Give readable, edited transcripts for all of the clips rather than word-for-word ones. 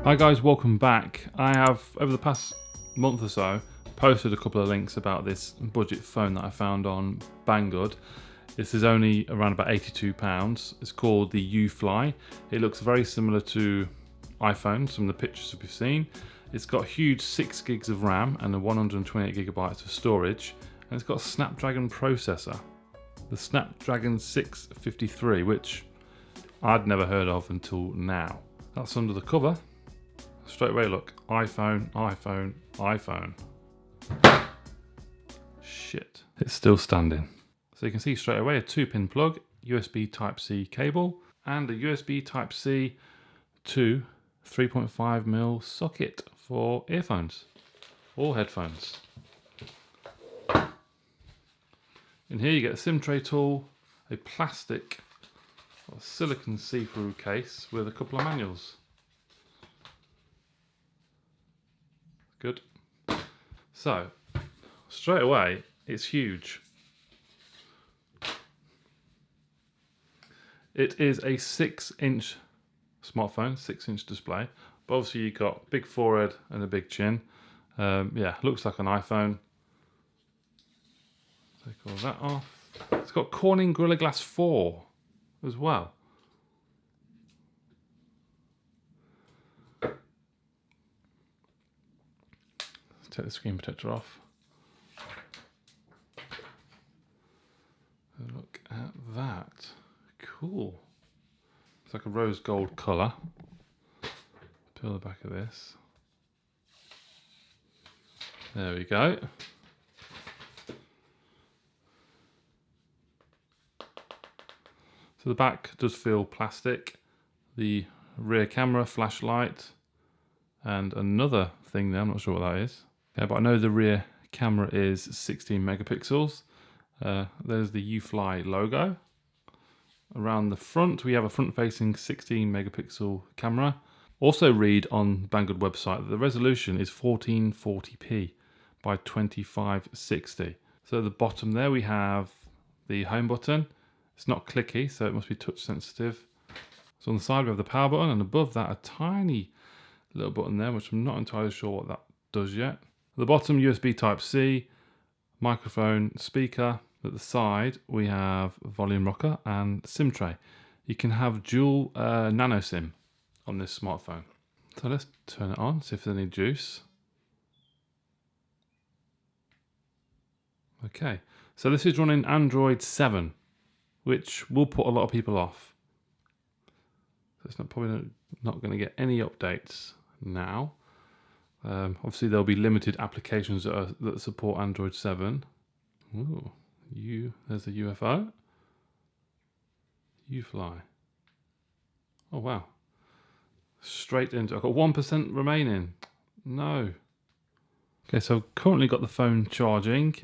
Hi guys, welcome back. I have, over the past month or so, posted a couple of links about this budget phone that I found on Banggood. This is only around about £82. It's called the Ufly. It looks very similar to iPhones from the pictures that we've seen. It's got huge 6 gigs of RAM and a 128 gigabytes of storage, and it's got a Snapdragon processor, the Snapdragon 653, which I'd never heard of until now. That's under the cover. Straight away, look, iPhone, iPhone, iPhone. Shit, it's still standing. So you can see straight away a 2-pin plug, USB Type-C cable, and a USB Type-C to 3.5mm socket for earphones or headphones. In here you get a SIM tray tool, a plastic or silicone see-through case with a couple of manuals. Good. So, straight away, it's huge. It is a 6-inch smartphone, 6-inch display. But obviously you've got big forehead and a big chin. Yeah, looks like an iPhone. Take all that off. It's got Corning Gorilla Glass 4 as well. Take the screen protector off. Look at that. Cool. It's like a rose gold colour. Peel the back of this. There we go. So the back does feel plastic. The rear camera, flashlight, and another thing there, I'm not sure what that is. Yeah, but I know the rear camera is 16 megapixels. There's the Ufly logo. Around the front, we have a front-facing 16 megapixel camera. Also read on Banggood website that the resolution is 1440p by 2560. So at the bottom there we have the home button. It's not clicky, so it must be touch sensitive. So on the side we have the power button, and above that a tiny little button there, which I'm not entirely sure what that does yet. At the bottom, USB Type-C, microphone, speaker. At the side, we have volume rocker and SIM tray. You can have dual nano SIM on this smartphone. So let's turn it on, see if there's any juice. Okay, so this is running Android 7, which will put a lot of people off. So it's probably not going to get any updates now. Obviously there'll be limited applications that support Android 7. Ooh, there's a UFO. Ufly. Oh wow. Straight into, I've got 1% remaining. No. Okay, so I've currently got the phone charging.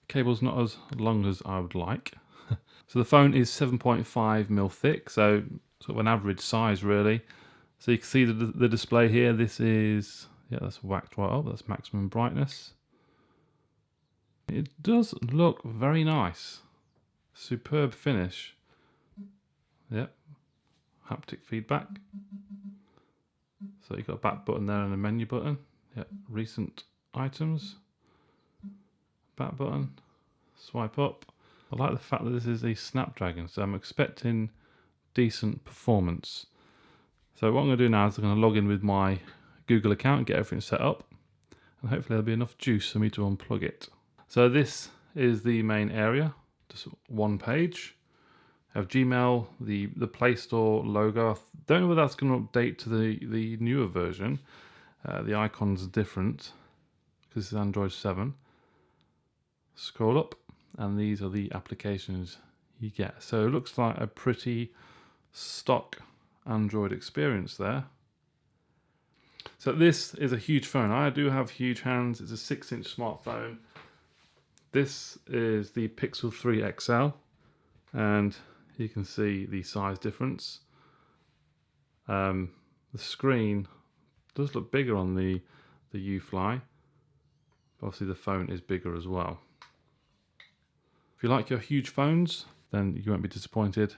Cable's not as long as I would like. So the phone is 7.5mm thick, so sort of an average size really. So you can see the display here. This is, yeah, that's whacked right up. That's maximum brightness. It does look very nice. Superb finish. Yep. Haptic feedback. So you've got a back button there and a menu button. Yep. Recent items. Back button. Swipe up. I like the fact that this is a Snapdragon, so I'm expecting decent performance. So what I'm going to do now is I'm going to log in with my Google account and get everything set up, and hopefully there'll be enough juice for me to unplug it. So this is the main area, just one page. I have Gmail, the Play Store logo. I don't know whether that's going to update to the newer version. The icon's different because it's Android 7. Scroll up, and these are the applications you get. So it looks like a pretty stock Android experience there. So this is a huge phone. I do have huge hands. It's a 6-inch smartphone. This is the Pixel 3 XL, and you can see the size difference. The screen does look bigger on the Ufly. Obviously the phone is bigger as well. If you like your huge phones, then you won't be disappointed.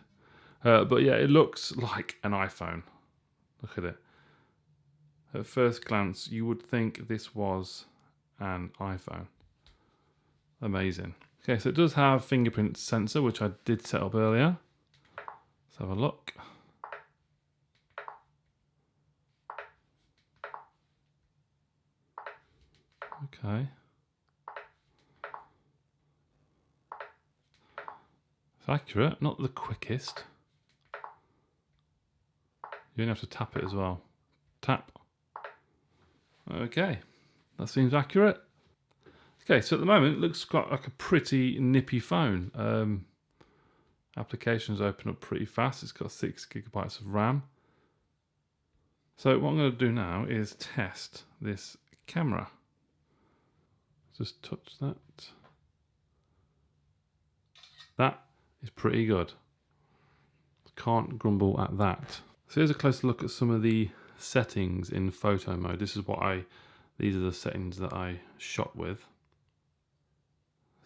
But yeah, it looks like an iPhone. Look at it. At first glance, you would think this was an iPhone. Amazing. Okay, so it does have fingerprint sensor, which I did set up earlier. Let's have a look. Okay. It's accurate, not the quickest. You only have to tap it as well. Tap. Okay, that seems accurate. Okay, so at the moment it looks like a pretty nippy phone. Applications open up pretty fast. It's got 6 gigabytes of RAM. So what I'm going to do now is test this camera. Just touch that. That is pretty good. Can't grumble at that. So here's a closer look at some of the settings in photo mode. These are the settings that I shot with.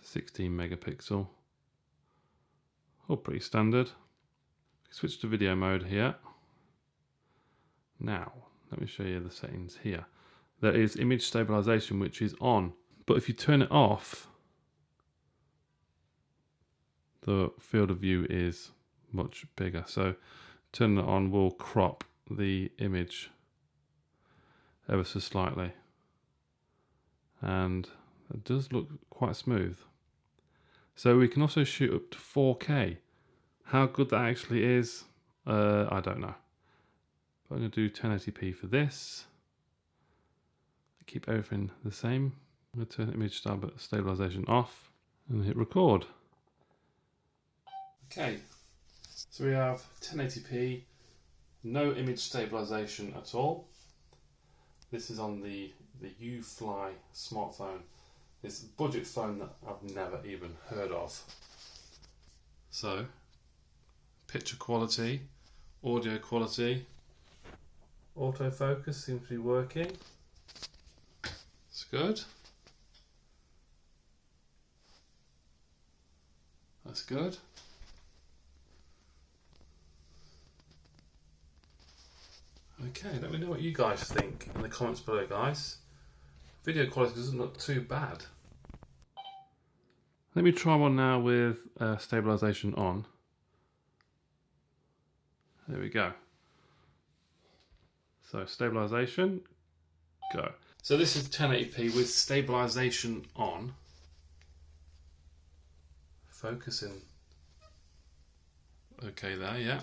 16 megapixel. All pretty standard. Switch to video mode here. Now, let me show you the settings here. There is image stabilization, which is on. But if you turn it off, the field of view is much bigger. So turning it on will crop the image ever so slightly. And it does look quite smooth. So we can also shoot up to 4K. How good that actually is, I don't know. But I'm going to do 1080p for this. Keep everything the same. I'm going to turn image stabilization off and hit record. Okay, so we have 1080p, no image stabilization at all. This is on the U-Fly smartphone. This budget phone that I've never even heard of. So, picture quality, audio quality, autofocus seems to be working. It's good. That's good. Okay, let me know what you guys think in the comments below, guys. Video quality doesn't look too bad. Let me try one now with stabilization on. There we go. So stabilization, go. So this is 1080p with stabilization on. Focusing. Okay there, yeah.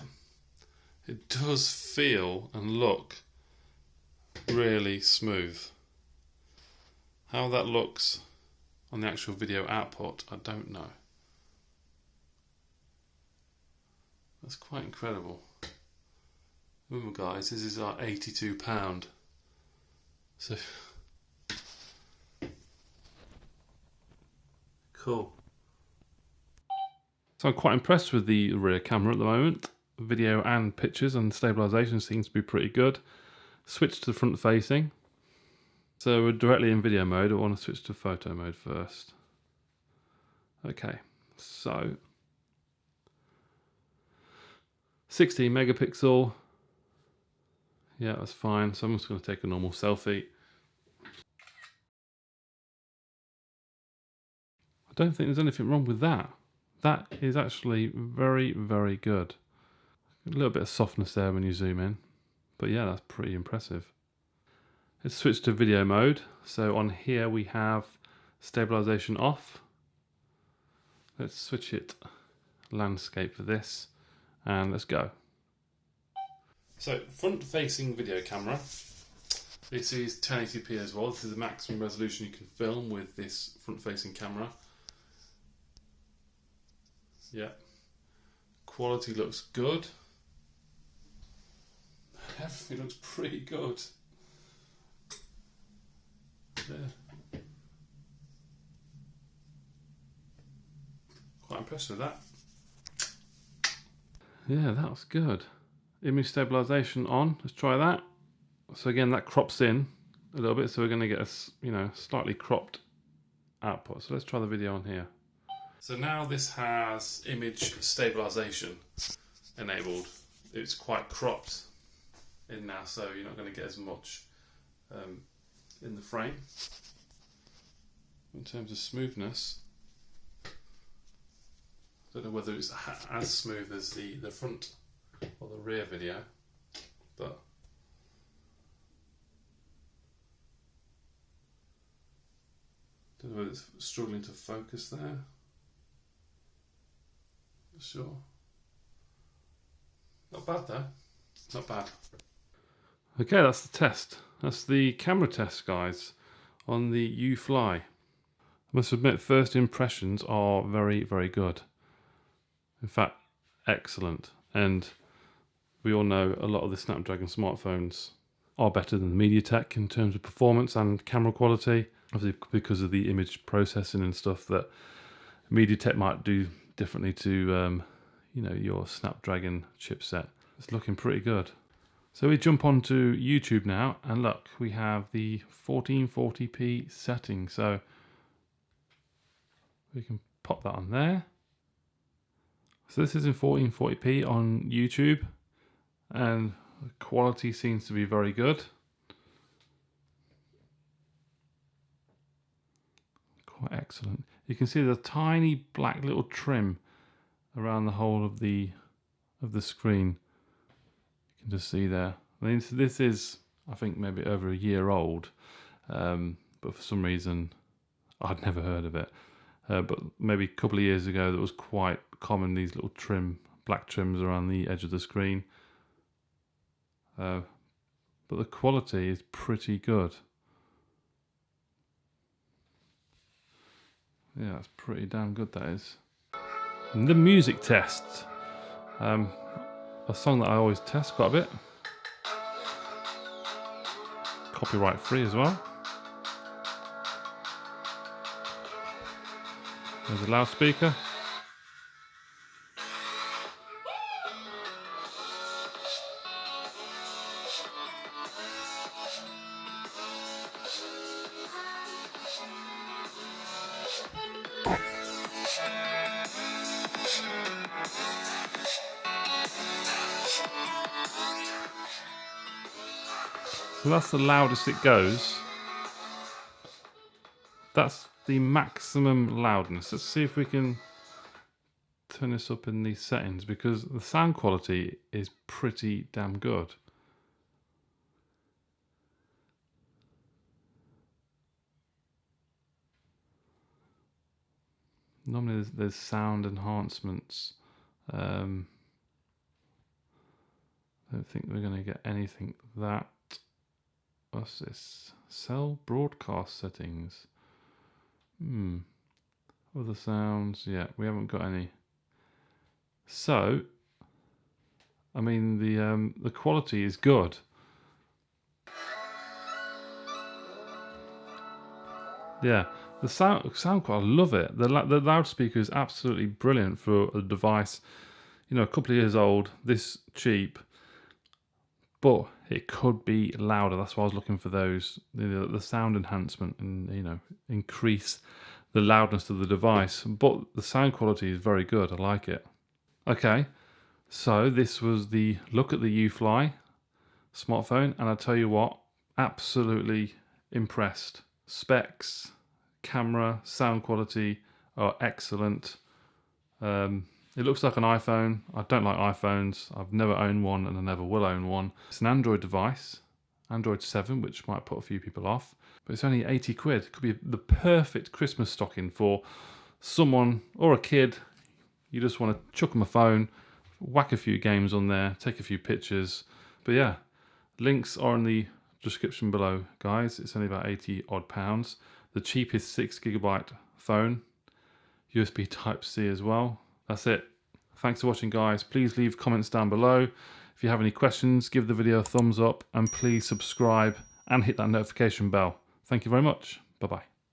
It does feel and look really smooth. How that looks on the actual video output, I don't know. That's quite incredible. Remember guys, this is our £82. So, cool. So I'm quite impressed with the rear camera at the moment. Video and pictures and stabilization seems to be pretty good. Switch to front facing. So we're directly in video mode. I want to switch to photo mode first. Okay, so 16 megapixel. Yeah, that's fine. So I'm just going to take a normal selfie. I don't think there's anything wrong with that. That is actually very, very good. A little bit of softness there when you zoom in. But yeah, that's pretty impressive. Let's switch to video mode. So on here we have stabilization off. Let's switch it landscape for this. And let's go. So front facing video camera. This is 1080p as well. This is the maximum resolution you can film with this front facing camera. Yeah. Quality looks good. Everything looks pretty good. Yeah. Quite impressed with that. Yeah, that was good. Image stabilization on. Let's try that. So again, that crops in a little bit, so we're going to get a slightly cropped output. So let's try the video on here. So now this has image stabilization enabled. It's quite cropped in now, so you're not going to get as much in the frame. In terms of smoothness, I don't know whether it's as smooth as the front or the rear video, but don't know whether it's struggling to focus there. Sure. Not bad though. Not bad. Okay, that's the test. That's the camera test, guys, on the UFly. I must admit, first impressions are very, very good. In fact, excellent. And we all know a lot of the Snapdragon smartphones are better than the MediaTek in terms of performance and camera quality. Obviously, because of the image processing and stuff that MediaTek might do differently to you know, your Snapdragon chipset. It's looking pretty good. So we jump onto YouTube now, and look, we have the 1440p setting. So we can pop that on there. So this is in 1440p on YouTube, and the quality seems to be very good. Quite excellent. You can see the tiny black little trim around the whole of the screen. You can just see there. I mean, so this is, I think, maybe over a year old, but for some reason I'd never heard of it. But maybe a couple of years ago, that was quite common, these little black trims around the edge of the screen. But the quality is pretty good. Yeah, that's pretty damn good, that is. And the music test. A song that I always test quite a bit. Copyright free as well. There's a loudspeaker. So that's the loudest it goes. That's the maximum loudness. Let's see if we can turn this up in these settings, because the sound quality is pretty damn good. Normally there's sound enhancements. I don't think we're going to get anything that. What's this? Cell broadcast settings. Other sounds. Yeah, we haven't got any. So, I mean, the quality is good. Yeah, the sound quality, I love it. The loudspeaker is absolutely brilliant for a device, you know, a couple of years old, this cheap. But it could be louder. That's why I was looking for those, the sound enhancement, and, you know, increase the loudness of the device. But the sound quality is very good. I like it. Okay, so this was the look at the UFly smartphone, and I tell you what, absolutely impressed. Specs, camera, sound quality are excellent. It looks like an iPhone. I don't like iPhones. I've never owned one, and I never will own one. It's an Android device, Android 7, which might put a few people off. But it's only 80 quid. It could be the perfect Christmas stocking for someone or a kid. You just want to chuck them a phone, whack a few games on there, take a few pictures. But yeah, links are in the description below, guys. It's only about 80 odd pounds. The cheapest 6GB phone, USB Type-C as well. That's it. Thanks for watching, guys. Please leave comments down below. If you have any questions, give the video a thumbs up, and please subscribe and hit that notification bell. Thank you very much. Bye-bye.